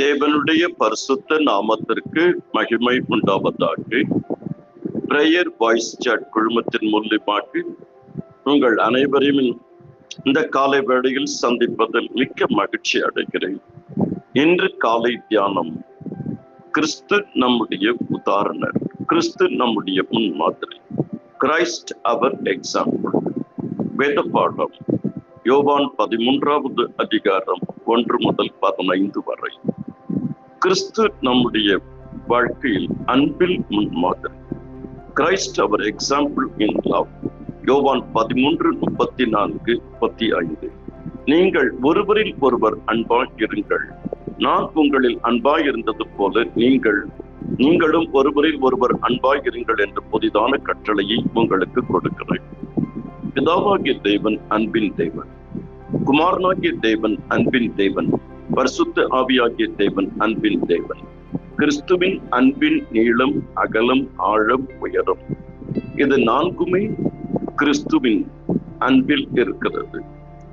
தேவனுடைய பரிசுத்த நாமத்திற்கு மகிமை உண்டாவதாக. பிரேயர் வாய்ஸ் சாட் குழுமத்தின் மூலமாக உங்கள் அனைவரையும் இந்த காலை வேளையில் சந்திப்பதில் மிக்க மகிழ்ச்சி அடைகிறேன். இன்று காலை தியானம், கிறிஸ்து நம்முடைய உதாரணர், கிறிஸ்து நம்முடைய முன்மாதிரி, கிரைஸ்ட் அவர் எக்ஸாம்பிள். வேத பாடம் யோவான் 13வது அதிகாரம் 1 முதல் 15 வரை. கிறிஸ்து நம்முடைய வாழ்க்கையில் அன்பில் முன்மாதிரி, கிரைஸ்ட் அவர் எக்ஸாம்பிள் இன் லவ். யோவான் 13:34-35. நீங்கள் ஒருவரில் ஒருவர் அன்பாய் இருங்கள், நான் உங்களில் அன்பாய் இருந்தது போல நீங்களும் ஒருவரில் ஒருவர் அன்பாய் இருங்கள் என்ற புதிதான கட்டளையை உங்களுக்கு கொடுக்கிறேன். பிதாவாகிய தேவன் அன்பின் தேவன், குமாரனாகிய தேவன் அன்பின் தேவன், பரிசுத்த ஆவியாகிய தேவன் அன்பின் தேவன். கிறிஸ்துவின் அன்பின் நீளம், அகலம், ஆழம், உயரம், இது நான்குமே கிறிஸ்துவின் அன்பில் இருக்கிறது.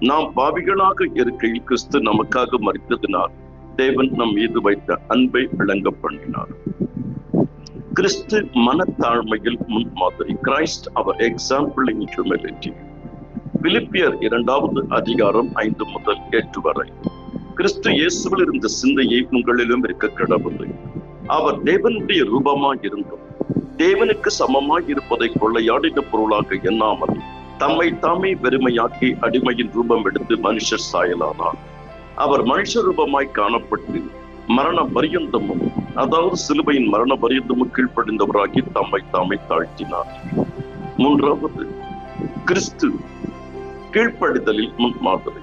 நாம் பாவிகளாக இருக்கையில் கிறிஸ்து நமக்காக மரித்ததினால் தேவன் நம் மீது வைத்த அன்பை விளங்க பண்ணினார். கிறிஸ்து மனத்தாழ்மையில் முன்மாதிரி, கிரைஸ்ட் அவர் எக்ஸாம்பிள் இன் ஹியூமிலிட்டி. பிலிப்பியர் 2வது அதிகாரம் 5 முதல் 8 வரை. கிறிஸ்து இயேசுவில் இருந்த சிந்தையை உங்களிலும் இருக்க கடவுளை. அவர் தேவனுடைய ரூபமாய் இருந்தும் தேவனுக்கு சமமாய் இருப்பதை கொள்ளையாடின பொருளாக எண்ணாமல் தம்மை தாமே வெறுமையாக்கி அடிமையின் ரூபம் எடுத்து மனுஷர் சாயலானார். அவர் மனுஷ ரூபமாய் காணப்பட்டு மரண பரியந்தமும், அதாவது சிலுவையின் மரண பரியந்தமும் கீழ்ப்படிந்தவராகி தம்மை தாமே தாழ்த்தினார். 3வது, கிறிஸ்து கீழ்ப்படிதலில் முன்மாதிரி.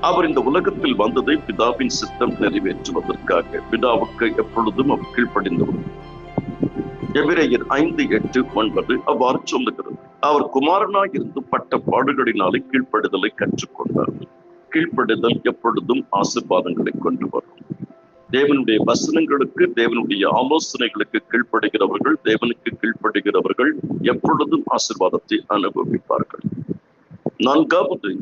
அவர் இந்த உலகத்தில் வந்ததை பிதாவின் சித்தம் நிறைவேற்றுவதற்காக. பிதாவுக்கு எப்பொழுதும் அவர் கீழ்ப்படிந்தவர். எபிரேயர் 5:8-9 அவ்வாறு சொல்லுகிறது. அவர் குமாரனாய் இருந்து பட்ட பாடுகளினாலே கீழ்ப்படிதலை கற்றுக்கொண்டார். கீழ்ப்படிதல் எப்பொழுதும் ஆசீர்வாதங்களை கொண்டு வரும். தேவனுடைய வசனங்களுக்கு, தேவனுடைய ஆலோசனைகளுக்கு கீழ்ப்படுகிறவர்கள், தேவனுக்கு கீழ்ப்படுகிறவர்கள் எப்பொழுதும் ஆசீர்வாதத்தை அனுபவிப்பார்கள். 4வது,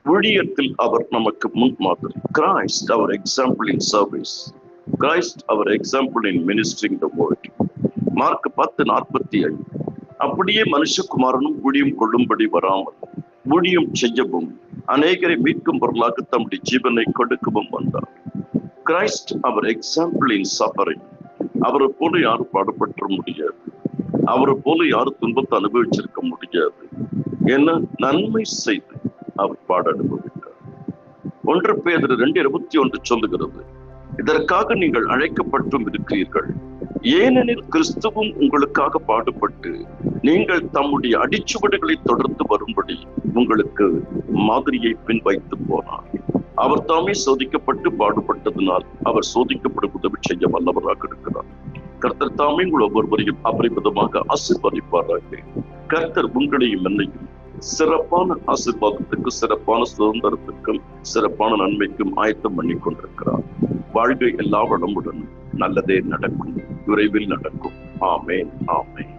ஊழியத்தில் அவர் நமக்கு முன்மாதிரி, கிரைஸ்ட் அவர் எக்ஸாம்பிள் இன் சர்வீஸ், கிரைஸ்ட் அவர் example in ministering the word. Mark 10:45. அப்படியே மனுஷகுமாரனும் ஊழியம் கொள்ளும்படி வராமல் ஊழியம் செய்யவும் அநேகரை மீட்கும் பொருளாக தம்முடைய ஜீவனை கொடுக்கவும் வந்தார். கிரைஸ்ட் அவர் எக்ஸாம்பிள் இன் சஃபரிங். அவரை போல யாரும் பாடுபற்ற முடியாது, அவரை போல யாரும் துன்பத்தை அனுபவிச்சிருக்க முடியாது. என்ன நன்மை செய்து அவர் பாட அனுபவித்தார். 1 பேதுரு 2:21 சொல்லுகிறது, இதற்காக நீங்கள் அழைக்கப்பட்டும் இருக்கிறீர்கள், ஏனெனில் கிறிஸ்துவும் உங்களுக்காக பாடுபட்டு நீங்கள் தம்முடைய அடிச்சுவடுகளை தொடர்ந்து வரும்படி உங்களுக்கு மாதிரியை பின் வைத்து போனார். அவர் தாமே சோதிக்கப்பட்டு பாடுபட்டதனால் அவர் சோதிக்கப்படும் உதவி செய்ய வல்லவராக இருக்கிறார். கர்த்தர் தாமே உங்கள் ஒவ்வொருவரையும் அபரிமிதமாக ஆசீர்வதிப்பாராக. கர்த்தர் உங்களையும் என்னையும் சிறப்பான ஆசீர்வாதத்துக்கு, சிறப்பான சுதந்திரத்துக்கும், சிறப்பான நன்மைக்கும் ஆயத்தம் பண்ணி கொண்டிருக்கிறார். வாழ்க்கை எல்லா வளமுடன் நல்லதே நடக்கும், விரைவில் நடக்கும். ஆமென், ஆமென்.